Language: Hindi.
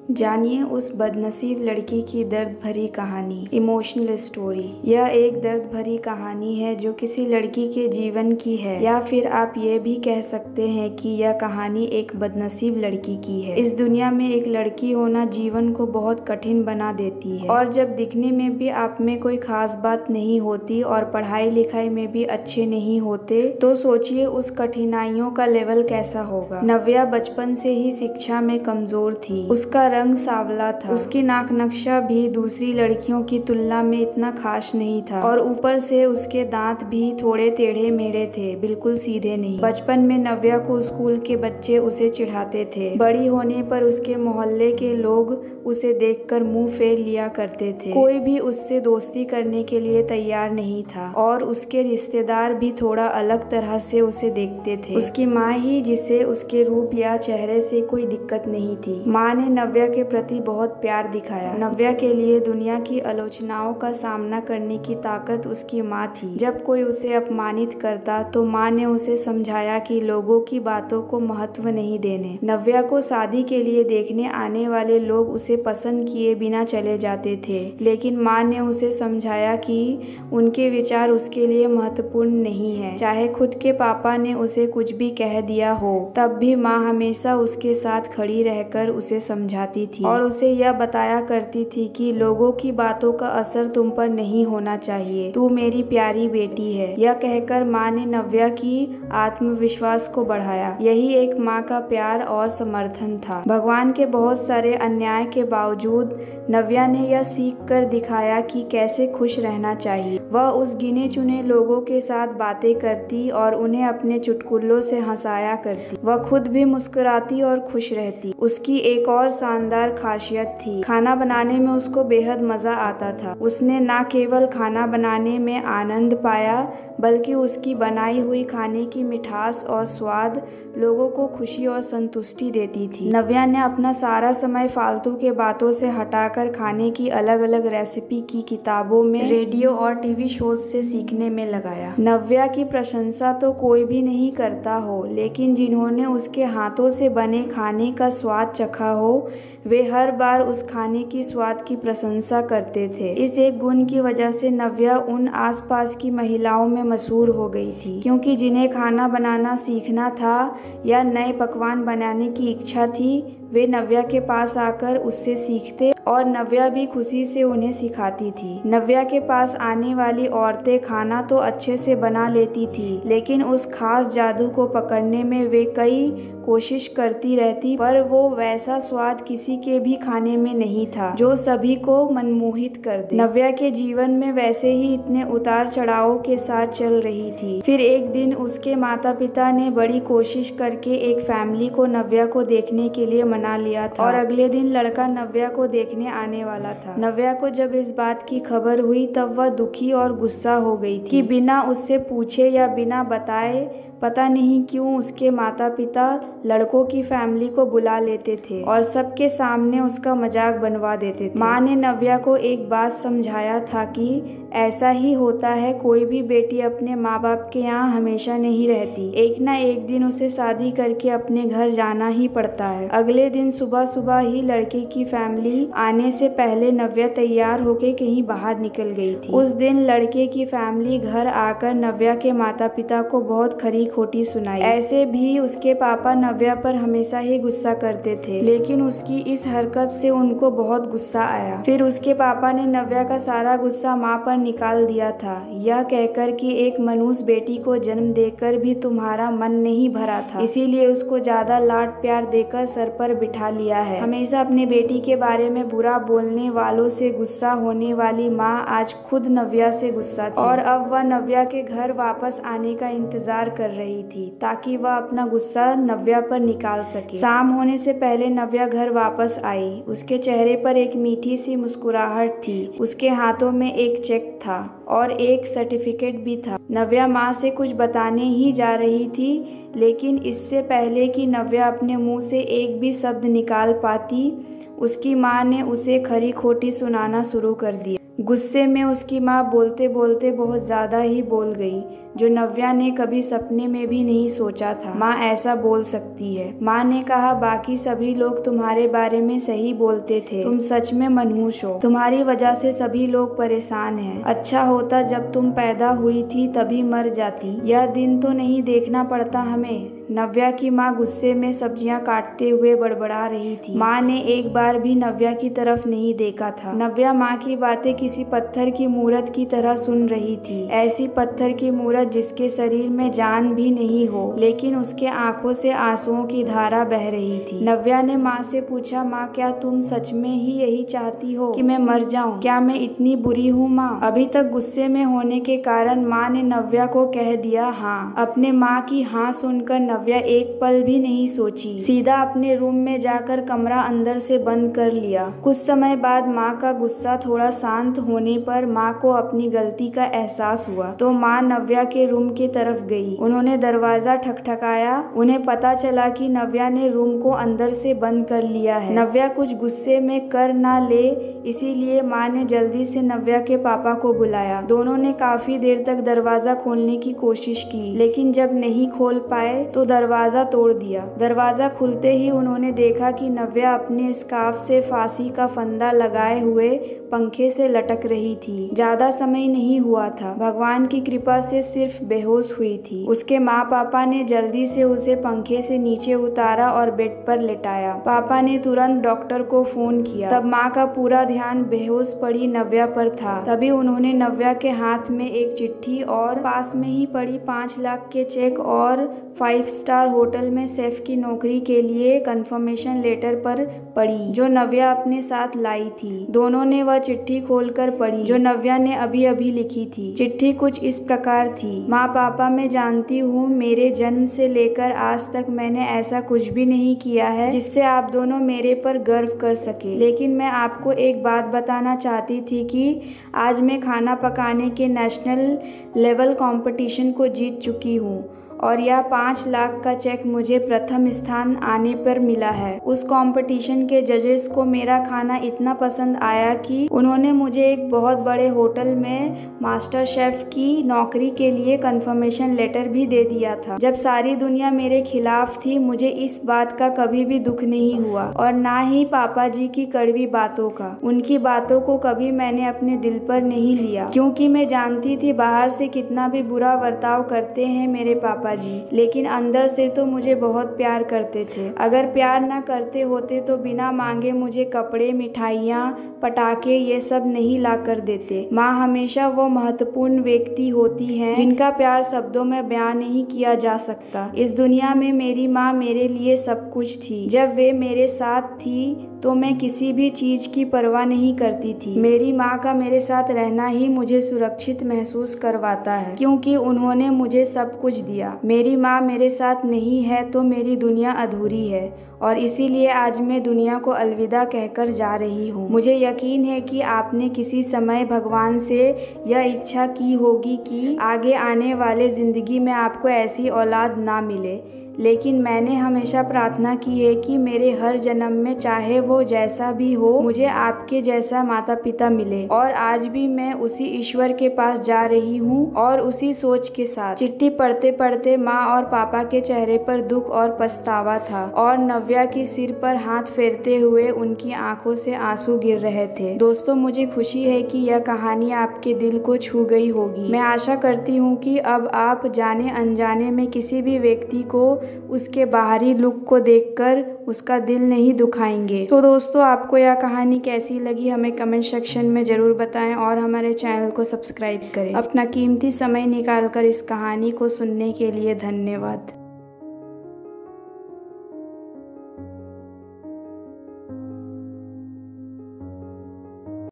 जानिए उस बदनसीब लड़की की दर्द भरी कहानी। Emotional story. यह एक दर्द भरी कहानी है जो किसी लड़की के जीवन की है, या फिर आप ये भी कह सकते हैं कि यह कहानी एक बदनसीब लड़की की है। इस दुनिया में एक लड़की होना जीवन को बहुत कठिन बना देती है, और जब दिखने में भी आप में कोई खास बात नहीं होती और पढ़ाई लिखाई में भी अच्छे नहीं होते, तो सोचिए उस कठिनाइयों का लेवल कैसा होगा। नव्या बचपन से ही शिक्षा में कमजोर थी। उसका रंग सांवला था, उसकी नाक नक्शा भी दूसरी लड़कियों की तुलना में इतना खास नहीं था, और ऊपर से उसके दांत भी थोड़े टेढ़े मेढ़े थे, बिल्कुल सीधे नहीं। बचपन में नव्या को स्कूल के बच्चे उसे चिढ़ाते थे। बड़ी होने पर उसके मोहल्ले के लोग उसे देखकर मुंह फेर लिया करते थे। कोई भी उससे दोस्ती करने के लिए तैयार नहीं था, और उसके रिश्तेदार भी थोड़ा अलग तरह से उसे देखते थे। उसकी माँ ही, जिसे उसके रूप या चेहरे से कोई दिक्कत नहीं थी। माँ ने नव्या के प्रति बहुत प्यार दिखाया। नव्या के लिए दुनिया की आलोचनाओं का सामना करने की ताकत उसकी माँ थी। जब कोई उसे अपमानित करता तो माँ ने उसे समझाया कि लोगों की बातों को महत्व नहीं देने। नव्या को शादी के लिए देखने आने वाले लोग उसे पसंद किए बिना चले जाते थे, लेकिन माँ ने उसे समझाया कि उनके विचार उसके लिए महत्वपूर्ण नहीं है। चाहे खुद के पापा ने उसे कुछ भी कह दिया हो, तब भी माँ हमेशा उसके साथ खड़ी रहकर उसे समझाती थी, और उसे यह बताया करती थी कि लोगों की बातों का असर तुम पर नहीं होना चाहिए, तू मेरी प्यारी बेटी है। यह कहकर माँ ने नव्या की आत्मविश्वास को बढ़ाया। यही एक माँ का प्यार और समर्थन था। भगवान के बहुत सारे अन्याय के बावजूद नव्या ने यह सीख कर दिखाया कि कैसे खुश रहना चाहिए। वह उस गिने चुने लोगों के साथ बातें करती और उन्हें अपने चुटकुलों से हंसाया करती। वह खुद भी मुस्कुराती और खुश रहती। उसकी एक और शानदार खासियत थी, खाना बनाने में उसको बेहद मजा आता था। उसने न केवल खाना बनाने में आनंद पाया, बल्कि उसकी बनाई हुई खाने की मिठास और स्वाद लोगों को खुशी और संतुष्टि देती थी। नव्या ने अपना सारा समय फालतू के बातों से हटाकर खाने की अलग अलग रेसिपी की किताबों में, रेडियो और टीवी शोज से सीखने में लगाया। नव्या की प्रशंसा तो कोई भी नहीं करता हो, लेकिन जिन्होंने उसके हाथों से बने खाने का स्वाद चखा हो, वे हर बार उस खाने की स्वाद की प्रशंसा करते थे। इस एक गुण की वजह से नव्या उन आसपास की महिलाओं में मशहूर हो गई थी, क्योंकि जिन्हें खाना बनाना सीखना था या नए पकवान बनाने की इच्छा थी, वे नव्या के पास आकर उससे सीखते, और नव्या भी खुशी से उन्हें सिखाती थी। नव्या के पास आने वाली औरतें खाना तो अच्छे से बना लेती थी, लेकिन उस खास जादू को पकड़ने में वे कई कोशिश करती रहती, पर वो वैसा स्वाद किसी के भी खाने में नहीं था जो सभी को मनमोहित कर दे। नव्या के जीवन में वैसे ही इतने उतार चढ़ावों के साथ चल रही थी। फिर एक दिन उसके माता पिता ने बड़ी कोशिश करके एक फैमिली को नव्या को देखने के लिए मना लिया था, और अगले दिन लड़का नव्या को देखने आने वाला था। नव्या को जब इस बात की खबर हुई, तब वह दुखी और गुस्सा हो गई थी कि बिना उससे पूछे या बिना बताए, पता नहीं क्यों, उसके माता पिता लड़कों की फैमिली को बुला लेते थे और सबके सामने उसका मजाक बनवा देते थे। माँ ने नव्या को एक बात समझाया था कि ऐसा ही होता है, कोई भी बेटी अपने माँ बाप के यहाँ हमेशा नहीं रहती, एक ना एक दिन उसे शादी करके अपने घर जाना ही पड़ता है। अगले दिन सुबह सुबह ही लड़के की फैमिली आने से पहले नव्या तैयार होके कहीं बाहर निकल गई थी। उस दिन लड़के की फैमिली घर आकर नव्या के माता पिता को बहुत खरी खोटी सुनाई। ऐसे भी उसके पापा नव्या पर हमेशा ही गुस्सा करते थे, लेकिन उसकी इस हरकत से उनको बहुत गुस्सा आया। फिर उसके पापा ने नव्या का सारा गुस्सा माँ पर निकाल दिया था, यह कहकर कि एक मनुष्य बेटी को जन्म देकर भी तुम्हारा मन नहीं भरा था, इसीलिए उसको ज्यादा लाड प्यार देकर सर पर बिठा लिया है। हमेशा अपने बेटी के बारे में बुरा बोलने वालों से गुस्सा होने वाली माँ आज खुद नव्या से गुस्सा थी, और अब वह नव्या के घर वापस आने का इंतजार कर रही थी ताकि वह अपना गुस्सा नव्या पर निकाल सके। शाम होने से पहले नव्या घर वापस आई। उसके चेहरे पर एक मीठी सी मुस्कुराहट थी। उसके हाथों में एक चेक था और एक सर्टिफिकेट भी था। नव्या माँ से कुछ बताने ही जा रही थी, लेकिन इससे पहले कि नव्या अपने मुंह से एक भी शब्द निकाल पाती, उसकी माँ ने उसे खरी खोटी सुनाना शुरू कर दिया। गुस्से में उसकी माँ बोलते बोलते बहुत ज़्यादा ही बोल गई, जो नव्या ने कभी सपने में भी नहीं सोचा था माँ ऐसा बोल सकती है। माँ ने कहा, बाकी सभी लोग तुम्हारे बारे में सही बोलते थे, तुम सच में मनहूस हो, तुम्हारी वजह से सभी लोग परेशान हैं। अच्छा होता जब तुम पैदा हुई थी तभी मर जाती, यह दिन तो नहीं देखना पड़ता हमें। नव्या की माँ गुस्से में सब्जियां काटते हुए बड़बड़ा रही थी। माँ ने एक बार भी नव्या की तरफ नहीं देखा था। नव्या माँ की बातें किसी पत्थर की मूरत की तरह सुन रही थी, ऐसी पत्थर की मूरत जिसके शरीर में जान भी नहीं हो, लेकिन उसके आंखों से आंसुओं की धारा बह रही थी। नव्या ने माँ से पूछा, माँ क्या तुम सच में ही यही चाहती हो कि मैं मर जाऊं? क्या मैं इतनी बुरी हूँ माँ? अभी तक गुस्से में होने के कारण माँ ने नव्या को कह दिया हाँ। अपने माँ की हाँ सुनकर नव्या एक पल भी नहीं सोची, सीधा अपने रूम में जाकर कमरा अंदर से बंद कर लिया। कुछ समय बाद माँ का गुस्सा थोड़ा शांत होने पर माँ को अपनी गलती का एहसास हुआ, तो माँ नव्या के रूम की तरफ गई। उन्होंने दरवाजा ठकठकाया। उन्हें पता चला कि नव्या ने रूम को अंदर से बंद कर लिया है। नव्या कुछ गुस्से में कर ना ले, इसीलिए माँ ने जल्दी से नव्या के पापा को बुलाया। दोनों ने काफी देर तक दरवाजा खोलने की कोशिश की, लेकिन जब नहीं खोल पाए तो दरवाजा तोड़ दिया। दरवाजा खुलते ही उन्होंने देखा कि नव्या अपने स्कार्फ से फांसी का फंदा लगाए हुए पंखे से लटक रही थी। ज्यादा समय नहीं हुआ था, भगवान की कृपा से सिर्फ बेहोश हुई थी। उसके माँ पापा ने जल्दी से उसे पंखे से नीचे उतारा और बेड पर लेटाया। पापा ने तुरंत डॉक्टर को फोन किया। तब माँ का पूरा ध्यान बेहोश पड़ी नव्या पर था। तभी उन्होंने नव्या के हाथ में एक चिट्ठी और पास में ही पड़ी 5 लाख के चेक और 5 स्टार होटल में शेफ की नौकरी के लिए कंफर्मेशन लेटर पर पड़ी, जो नव्या अपने साथ लाई थी। दोनों ने वह चिट्ठी खोलकर पढ़ी, जो नव्या ने अभी अभी लिखी थी। चिट्ठी कुछ इस प्रकार थी, माँ पापा मैं जानती हूँ मेरे जन्म से लेकर आज तक मैंने ऐसा कुछ भी नहीं किया है जिससे आप दोनों मेरे पर गर्व कर सके, लेकिन मैं आपको एक बात बताना चाहती थी कि आज मैं खाना पकाने के नेशनल लेवल कंपटीशन को जीत चुकी हूँ और यह 5 लाख का चेक मुझे प्रथम स्थान आने पर मिला है। उस कंपटीशन के जजेस को मेरा खाना इतना पसंद आया कि उन्होंने मुझे एक बहुत बड़े होटल में मास्टर शेफ की नौकरी के लिए कंफर्मेशन लेटर भी दे दिया था। जब सारी दुनिया मेरे खिलाफ थी, मुझे इस बात का कभी भी दुख नहीं हुआ और ना ही पापा जी की कड़वी बातों का। उनकी बातों को कभी मैंने अपने दिल पर नहीं लिया, क्योंकि मैं जानती थी बाहर से कितना भी बुरा बर्ताव करते हैं मेरे पापा जी, लेकिन अंदर से तो मुझे बहुत प्यार करते थे। अगर प्यार ना करते होते तो बिना मांगे मुझे कपड़े, मिठाइयाँ, पटाखे ये सब नहीं ला कर देते। माँ हमेशा वो महत्वपूर्ण व्यक्ति होती हैं जिनका प्यार शब्दों में बयान नहीं किया जा सकता। इस दुनिया में मेरी माँ मेरे लिए सब कुछ थी। जब वे मेरे साथ थी तो मैं किसी भी चीज की परवाह नहीं करती थी। मेरी माँ का मेरे साथ रहना ही मुझे सुरक्षित महसूस करवाता है, क्योंकि उन्होंने मुझे सब कुछ दिया। मेरी माँ मेरे साथ नहीं है तो मेरी दुनिया अधूरी है और इसीलिए आज मैं दुनिया को अलविदा कहकर जा रही हूँ। मुझे यकीन है कि आपने किसी समय भगवान से यह इच्छा की होगी कि आगे आने वाले जिंदगी में आपको ऐसी औलाद ना मिले, लेकिन मैंने हमेशा प्रार्थना की है कि मेरे हर जन्म में चाहे वो जैसा भी हो, मुझे आपके जैसा माता पिता मिले। और आज भी मैं उसी ईश्वर के पास जा रही हूँ और उसी सोच के साथ। चिट्ठी पढ़ते पढ़ते माँ और पापा के चेहरे पर दुख और पछतावा था और नव्या की सिर पर हाथ फेरते हुए उनकी आंखों से आंसू गिर रहे थे। दोस्तों, मुझे खुशी है कि यह कहानी आपके दिल को छू गई होगी। मैं आशा करती हूँ कि अब आप जाने अनजाने में किसी भी व्यक्ति को उसके बाहरी लुक को देखकर उसका दिल नहीं दुखाएंगे। तो दोस्तों, आपको यह कहानी कैसी लगी हमें कमेंट सेक्शन में जरूर बताएं और हमारे चैनल को सब्सक्राइब करें। अपना कीमती समय निकालकर इस कहानी को सुनने के लिए धन्यवाद।